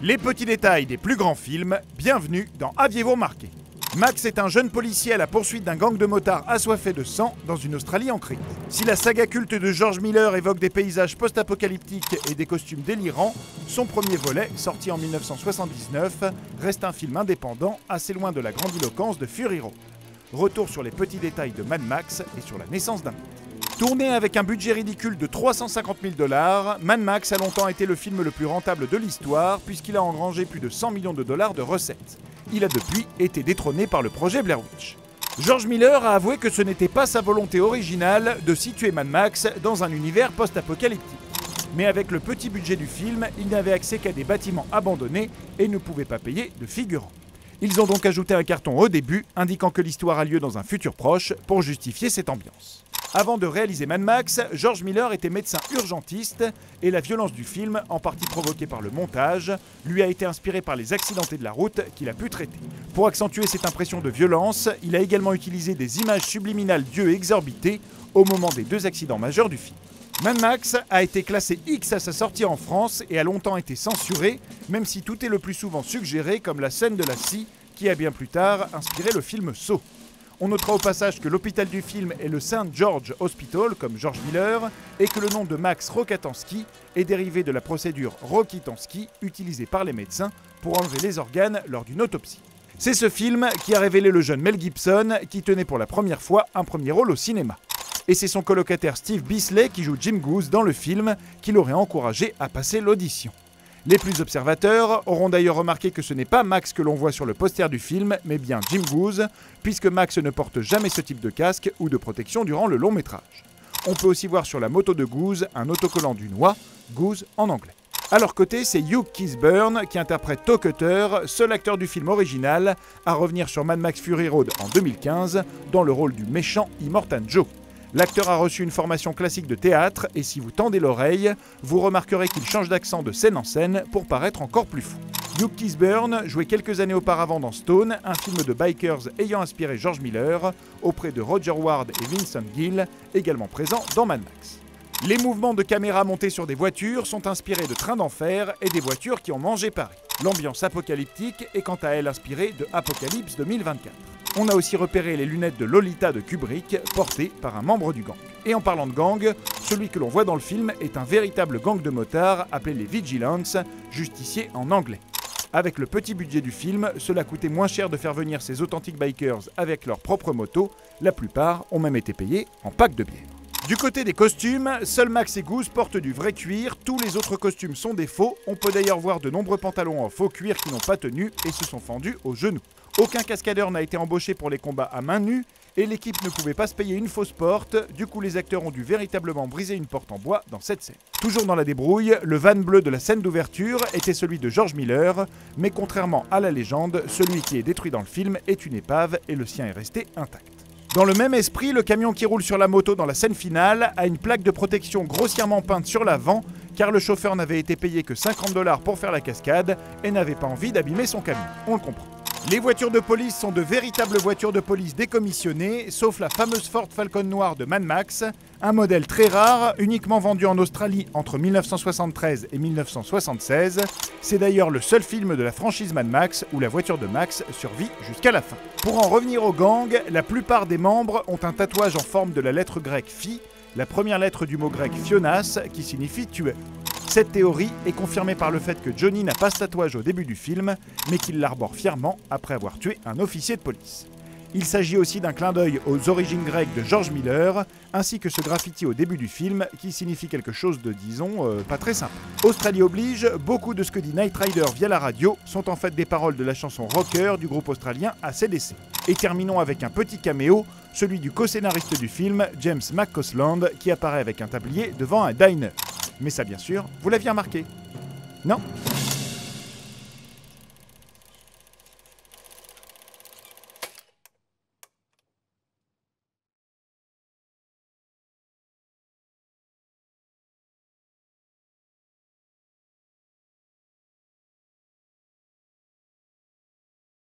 Les petits détails des plus grands films, bienvenue dans Aviez-vous remarqué? Max est un jeune policier à la poursuite d'un gang de motards assoiffés de sang dans une Australie en crise. Si la saga culte de George Miller évoque des paysages post-apocalyptiques et des costumes délirants, son premier volet, sorti en 1979, reste un film indépendant assez loin de la grandiloquence de Fury Road. Retour sur les petits détails de Mad Max et sur la naissance d'un mythe. Tourné avec un budget ridicule de 350 000 $, Mad Max a longtemps été le film le plus rentable de l'histoire puisqu'il a engrangé plus de 100 millions de dollars de recettes. Il a depuis été détrôné par le projet Blair Witch. George Miller a avoué que ce n'était pas sa volonté originale de situer Mad Max dans un univers post-apocalyptique. Mais avec le petit budget du film, il n'avait accès qu'à des bâtiments abandonnés et ne pouvait pas payer de figurants. Ils ont donc ajouté un carton au début, indiquant que l'histoire a lieu dans un futur proche pour justifier cette ambiance. Avant de réaliser Mad Max, George Miller était médecin urgentiste et la violence du film, en partie provoquée par le montage, lui a été inspirée par les accidentés de la route qu'il a pu traiter. Pour accentuer cette impression de violence, il a également utilisé des images subliminales d'yeux exorbitées au moment des deux accidents majeurs du film. Mad Max a été classé X à sa sortie en France et a longtemps été censuré, même si tout est le plus souvent suggéré comme la scène de la scie qui a bien plus tard inspiré le film Saw. On notera au passage que l'hôpital du film est le St. George Hospital, comme George Miller, et que le nom de Max Rokatansky est dérivé de la procédure Rokitansky utilisée par les médecins pour enlever les organes lors d'une autopsie. C'est ce film qui a révélé le jeune Mel Gibson qui tenait pour la première fois un premier rôle au cinéma. Et c'est son colocataire Steve Bisley qui joue Jim Goose dans le film qui l'aurait encouragé à passer l'audition. Les plus observateurs auront d'ailleurs remarqué que ce n'est pas Max que l'on voit sur le poster du film, mais bien Jim Goose, puisque Max ne porte jamais ce type de casque ou de protection durant le long métrage. On peut aussi voir sur la moto de Goose un autocollant du noix, Goose en anglais. À leur côté, c'est Hugh Keays-Byrne qui interprète Toe Cutter, seul acteur du film original à revenir sur Mad Max Fury Road en 2015 dans le rôle du méchant Immortan Joe. L'acteur a reçu une formation classique de théâtre et si vous tendez l'oreille, vous remarquerez qu'il change d'accent de scène en scène pour paraître encore plus fou. Hugh Keays-Byrne jouait quelques années auparavant dans Stone, un film de bikers ayant inspiré George Miller, auprès de Roger Ward et Vincent Gill, également présents dans Mad Max. Les mouvements de caméra montés sur des voitures sont inspirés de Train d'enfer et des voitures qui ont mangé Paris. L'ambiance apocalyptique est quant à elle inspirée de Apocalypse 2024. On a aussi repéré les lunettes de Lolita de Kubrick, portées par un membre du gang. Et en parlant de gang, celui que l'on voit dans le film est un véritable gang de motards appelé les Vigilants, justiciers en anglais. Avec le petit budget du film, cela coûtait moins cher de faire venir ces authentiques bikers avec leurs propres motos, la plupart ont même été payés en packs de bière. Du côté des costumes, seuls Max et Goose portent du vrai cuir, tous les autres costumes sont des faux, on peut d'ailleurs voir de nombreux pantalons en faux cuir qui n'ont pas tenu et se sont fendus aux genoux. Aucun cascadeur n'a été embauché pour les combats à main nue et l'équipe ne pouvait pas se payer une fausse porte, du coup les acteurs ont dû véritablement briser une porte en bois dans cette scène. Toujours dans la débrouille, le van bleu de la scène d'ouverture était celui de George Miller, mais contrairement à la légende, celui qui est détruit dans le film est une épave et le sien est resté intact. Dans le même esprit, le camion qui roule sur la moto dans la scène finale a une plaque de protection grossièrement peinte sur l'avant car le chauffeur n'avait été payé que 50 $ pour faire la cascade et n'avait pas envie d'abîmer son camion. On le comprend. Les voitures de police sont de véritables voitures de police décommissionnées, sauf la fameuse Ford Falcon noire de Mad Max, un modèle très rare, uniquement vendu en Australie entre 1973 et 1976. C'est d'ailleurs le seul film de la franchise Mad Max où la voiture de Max survit jusqu'à la fin. Pour en revenir au gang, la plupart des membres ont un tatouage en forme de la lettre grecque Phi, la première lettre du mot grec Phionas, qui signifie tueur. Cette théorie est confirmée par le fait que Johnny n'a pas ce tatouage au début du film, mais qu'il l'arbore fièrement après avoir tué un officier de police. Il s'agit aussi d'un clin d'œil aux origines grecques de George Miller, ainsi que ce graffiti au début du film qui signifie quelque chose de, disons, pas très simple. Australie oblige, beaucoup de ce que dit Knight Rider via la radio sont en fait des paroles de la chanson Rocker du groupe australien AC/DC. Et terminons avec un petit caméo, celui du co-scénariste du film, James McCausland, qui apparaît avec un tablier devant un diner. Mais ça, bien sûr, vous l'aviez remarqué? Non ?